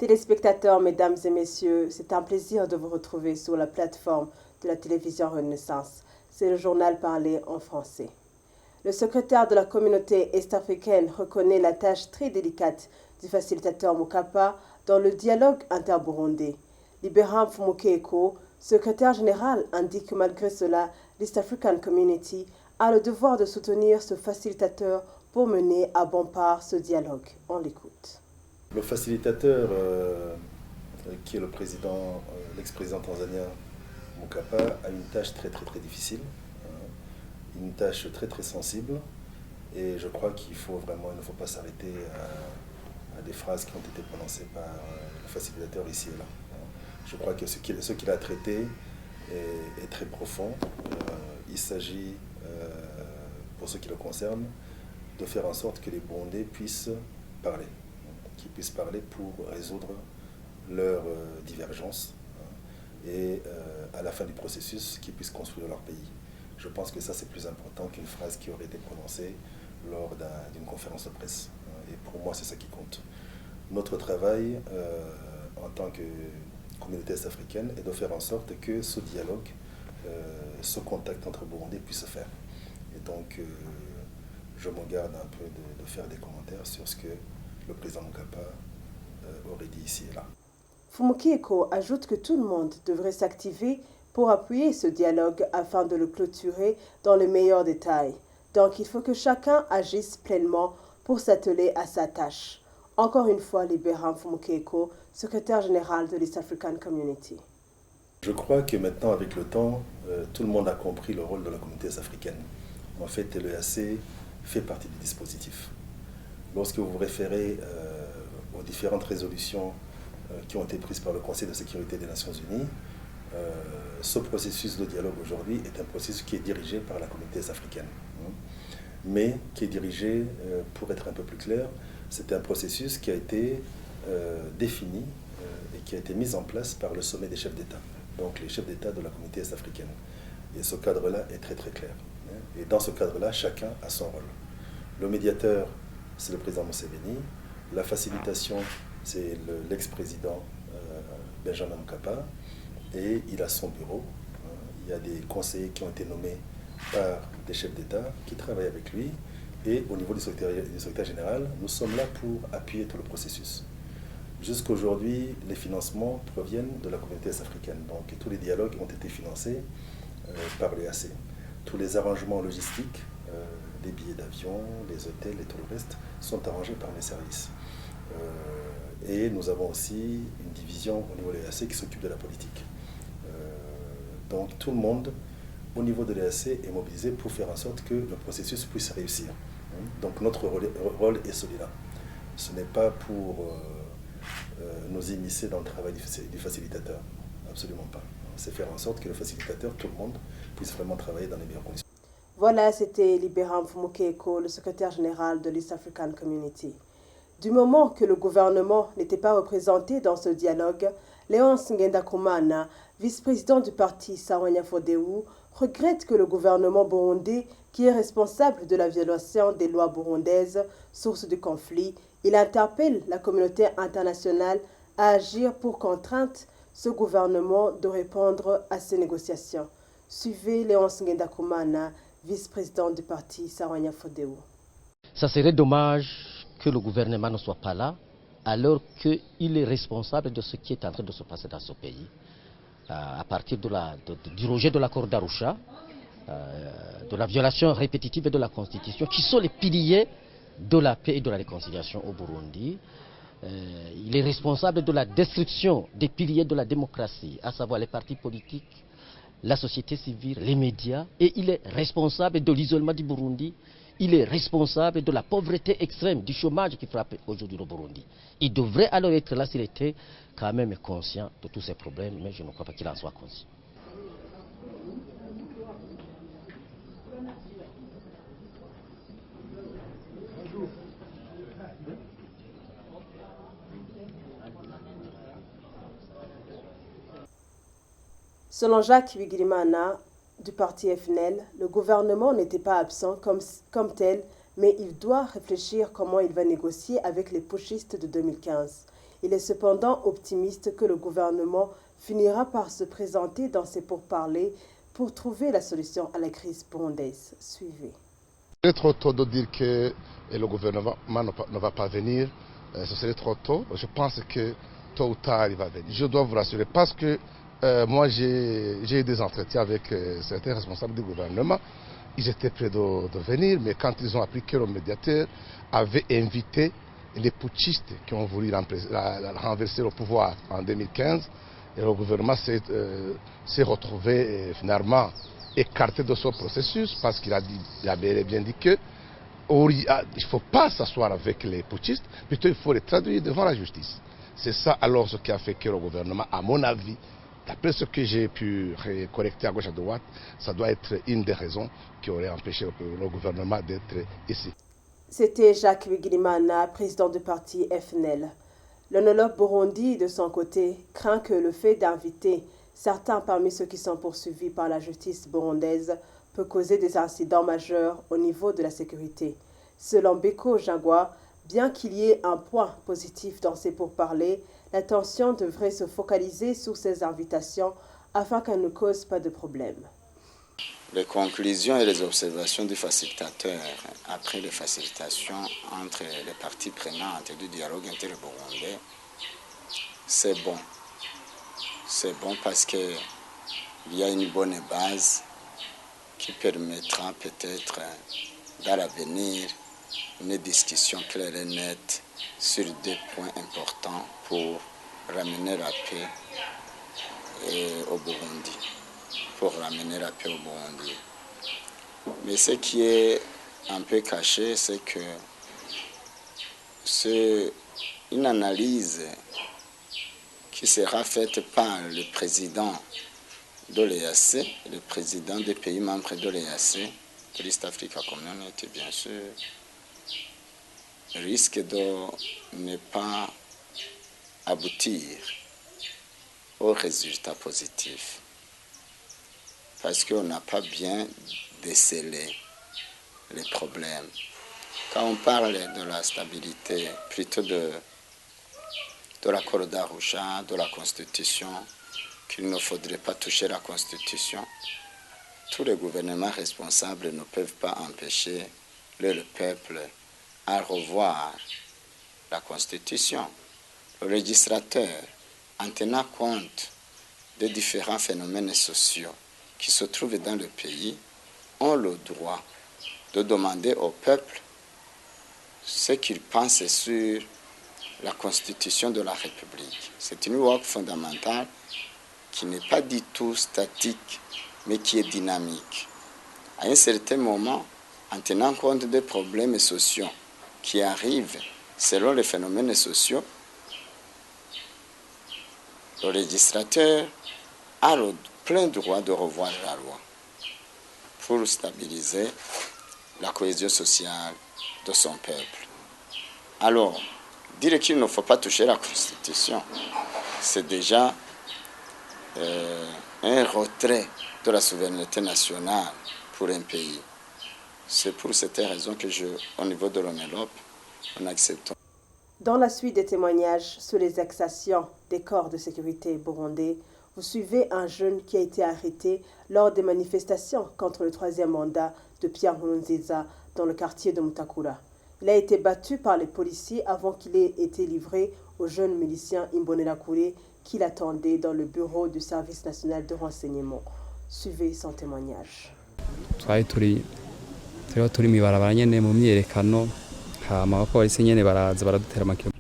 Téléspectateurs, mesdames et messieurs, c'est un plaisir de vous retrouver sur la plateforme de la télévision Renaissance. C'est le journal parlé en français. Le secrétaire de la communauté est-africaine reconnaît la tâche très délicate du facilitateur Mokapa dans le dialogue interburundais. Libéram Fumukeko, secrétaire général, indique que malgré cela, l'East African Community a le devoir de soutenir ce facilitateur pour mener à bon part ce dialogue. On l'écoute. Le facilitateur, qui est le président, l'ex-président tanzanien Mokapa, a une tâche très difficile, une tâche très sensible, et je crois qu'il ne faut pas s'arrêter à des phrases qui ont été prononcées par le facilitateur ici et là. Je crois que ce qu'il a traité est très profond. Il s'agit, pour ce qui le concerne, de faire en sorte que les Burundais puissent parler. Qu'ils puissent parler pour résoudre leurs divergences et à la fin du processus, qu'ils puissent construire leur pays. Je pense que ça, c'est plus important qu'une phrase qui aurait été prononcée lors d'une conférence de presse. Et pour moi, c'est ça qui compte. Notre travail en tant que communauté est-africaine est de faire en sorte que ce dialogue, ce contact entre Burundais puisse se faire. Et donc, je me garde un peu de faire des commentaires sur ce que le président Mokapa aurait dit ici et là. Fumukeko ajoute que tout le monde devrait s'activer pour appuyer ce dialogue afin de le clôturer dans les meilleurs détails. Donc il faut que chacun agisse pleinement pour s'atteler à sa tâche. Encore une fois, Libéram Fumukeko, secrétaire général de l'East African Community. Je crois que maintenant, avec le temps, tout le monde a compris le rôle de la communauté africaine. En fait, l'EAC fait partie du dispositif. Lorsque vous vous référez aux différentes résolutions qui ont été prises par le Conseil de sécurité des Nations Unies, ce processus de dialogue aujourd'hui est un processus qui est dirigé par la communauté africaine. Mais qui est dirigé, pour être un peu plus clair, c'est un processus qui a été défini et qui a été mis en place par le sommet des chefs d'État, donc les chefs d'État de la communauté est-africaine. Et ce cadre-là est très clair. Et dans ce cadre-là, chacun a son rôle. Le médiateur, c'est le président Museveni. La facilitation, c'est l'ex-président Benjamin Mokapa. Et il a son bureau. Il y a des conseillers qui ont été nommés par des chefs d'État qui travaillent avec lui. Et au niveau du secrétaire général, nous sommes là pour appuyer tout le processus. Jusqu'aujourd'hui, les financements proviennent de la communauté africaine. Donc tous les dialogues ont été financés par l'EAC. Tous les arrangements logistiques, les billets d'avion, les hôtels et tout le reste, sont arrangés par mes services. Et nous avons aussi une division au niveau de l'EAC qui s'occupe de la politique. Donc tout le monde, au niveau de l'EAC, est mobilisé pour faire en sorte que le processus puisse réussir. Donc notre rôle est celui-là. Ce n'est pas pour nous immiscer dans le travail du facilitateur. Absolument pas. C'est faire en sorte que le facilitateur, tout le monde, puisse vraiment travailler dans les meilleures conditions. Voilà, c'était Libéram Fumukeko, le secrétaire général de l'East African Community. Du moment que le gouvernement n'était pas représenté dans ce dialogue, Léonce Ngendakumana, vice-président du parti Sahwanya-Frodéou, regrette que le gouvernement burundais, qui est responsable de la violation des lois burundaises, source du conflit, il interpelle la communauté internationale à agir pour contraindre ce gouvernement de répondre à ces négociations. Suivez Léonce Ngendakumana, vice-président du parti Sahwanya-Frodéou. Ça serait dommage que le gouvernement ne soit pas là, alors qu'il est responsable de ce qui est en train de se passer dans ce pays, à partir du rejet de l'accord d'Arusha, de la violation répétitive de la Constitution, qui sont les piliers de la paix et de la réconciliation au Burundi. Il est responsable de la destruction des piliers de la démocratie, à savoir les partis politiques, la société civile, les médias, et il est responsable de l'isolement du Burundi. Il est responsable de la pauvreté extrême, du chômage qui frappe aujourd'hui le Burundi. Il devrait alors être là s'il était quand même conscient de tous ces problèmes, mais je ne crois pas qu'il en soit conscient. Selon Jacques Bigirimana, du parti FNL, le gouvernement n'était pas absent comme tel, mais il doit réfléchir comment il va négocier avec les putschistes de 2015. Il est cependant optimiste que le gouvernement finira par se présenter dans ces pourparlers pour trouver la solution à la crise burundaise. Suivez. Il est trop tôt de dire que le gouvernement ne va pas venir. Ce serait trop tôt. Je pense que tôt ou tard, il va venir. Je dois vous rassurer parce que moi, j'ai eu des entretiens avec certains responsables du gouvernement. Ils étaient prêts de venir, mais quand ils ont appris que le médiateur avait invité les putschistes qui ont voulu renverser le pouvoir en 2015, et le gouvernement s'est retrouvé finalement écarté de ce processus parce qu'il a bien dit que il ne faut pas s'asseoir avec les putschistes, plutôt il faut les traduire devant la justice. C'est ça alors ce qui a fait que le gouvernement, à mon avis, d'après ce que j'ai pu correcter à gauche à droite, ça doit être une des raisons qui aurait empêché le gouvernement d'être ici. C'était Jacques Bigirimana, président du parti FNL. L'onologue Burundi, de son côté, craint que le fait d'inviter certains parmi ceux qui sont poursuivis par la justice burundaise peut causer des incidents majeurs au niveau de la sécurité. Selon Beko Jangwa, bien qu'il y ait un point positif dans ces pourparlers, l'attention devrait se focaliser sur ces invitations afin qu'elles ne causent pas de problème. Les conclusions et les observations du facilitateur après les facilitations entre les parties prenantes du dialogue inter-burundais, c'est bon. C'est bon parce qu'il y a une bonne base qui permettra peut-être dans l'avenir une discussion claire et nette sur des points importants pour ramener la paix au Burundi. Mais ce qui est un peu caché, c'est que c'est une analyse qui sera faite par le président de l'EAC, le président des pays membres de l'EAC, de l'East Africa Community, bien sûr, risque de ne pas aboutir aux résultats positifs. Parce qu'on n'a pas bien décelé les problèmes. Quand on parle de la stabilité, plutôt de l'accord d'Arusha, de la Constitution, qu'il ne faudrait pas toucher la Constitution, tous les gouvernements responsables ne peuvent pas empêcher le peuple à revoir la Constitution. Le législateur, en tenant compte des différents phénomènes sociaux qui se trouvent dans le pays, ont le droit de demander au peuple ce qu'il pense sur la Constitution de la République. C'est une loi fondamentale qui n'est pas du tout statique, mais qui est dynamique. À un certain moment, en tenant compte des problèmes sociaux qui arrivent selon les phénomènes sociaux, le législateur a le plein droit de revoir la loi pour stabiliser la cohésion sociale de son peuple. Alors, dire qu'il ne faut pas toucher la Constitution, c'est déjà un retrait de la souveraineté nationale pour un pays. C'est pour cette raison que au niveau de l'ONELOP, on accepte. Dans la suite des témoignages sur les exactions des corps de sécurité burundais, vous suivez un jeune qui a été arrêté lors des manifestations contre le troisième mandat de Pierre Nkurunziza dans le quartier de Mutakura. Il a été battu par les policiers avant qu'il ait été livré au jeune milicien Imbonerakure qui l'attendait dans le bureau du service national de renseignement. Suivez son témoignage.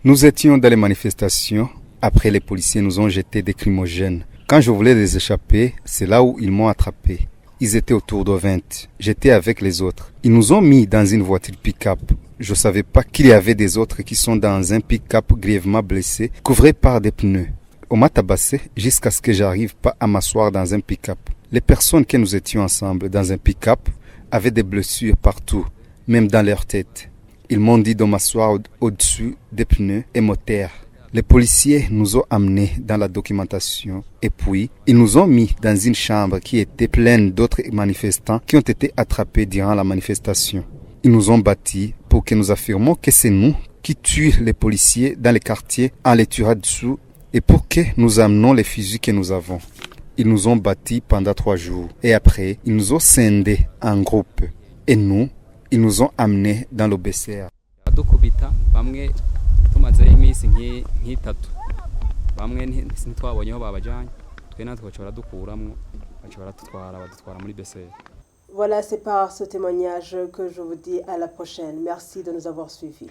Nous étions dans les manifestations. Après, les policiers nous ont jeté des lacrymogènes. Quand je voulais les échapper, c'est là où ils m'ont attrapé. Ils étaient autour de 20. J'étais avec les autres. Ils nous ont mis dans une voiture pick-up. Je ne savais pas qu'il y avait des autres qui sont dans un pick-up grièvement blessé, couvré par des pneus. On m'a tabassé jusqu'à ce que j'arrive pas à m'asseoir dans un pick-up. Les personnes que nous étions ensemble dans un pick-up avaient des blessures partout, même dans leur tête. Ils m'ont dit de m'asseoir au-dessus des pneus et moteurs. Les policiers nous ont amenés dans la documentation et puis ils nous ont mis dans une chambre qui était pleine d'autres manifestants qui ont été attrapés durant la manifestation. Ils nous ont battus pour que nous affirmions que c'est nous qui tuent les policiers dans les quartiers en les tuant dessous et pour que nous amenons les fusils que nous avons. Ils nous ont battus pendant 3 jours et après, ils nous ont scindés en groupe et nous, ils nous ont amenés dans le BCR. Voilà, c'est par ce témoignage que je vous dis à la prochaine. Merci de nous avoir suivis.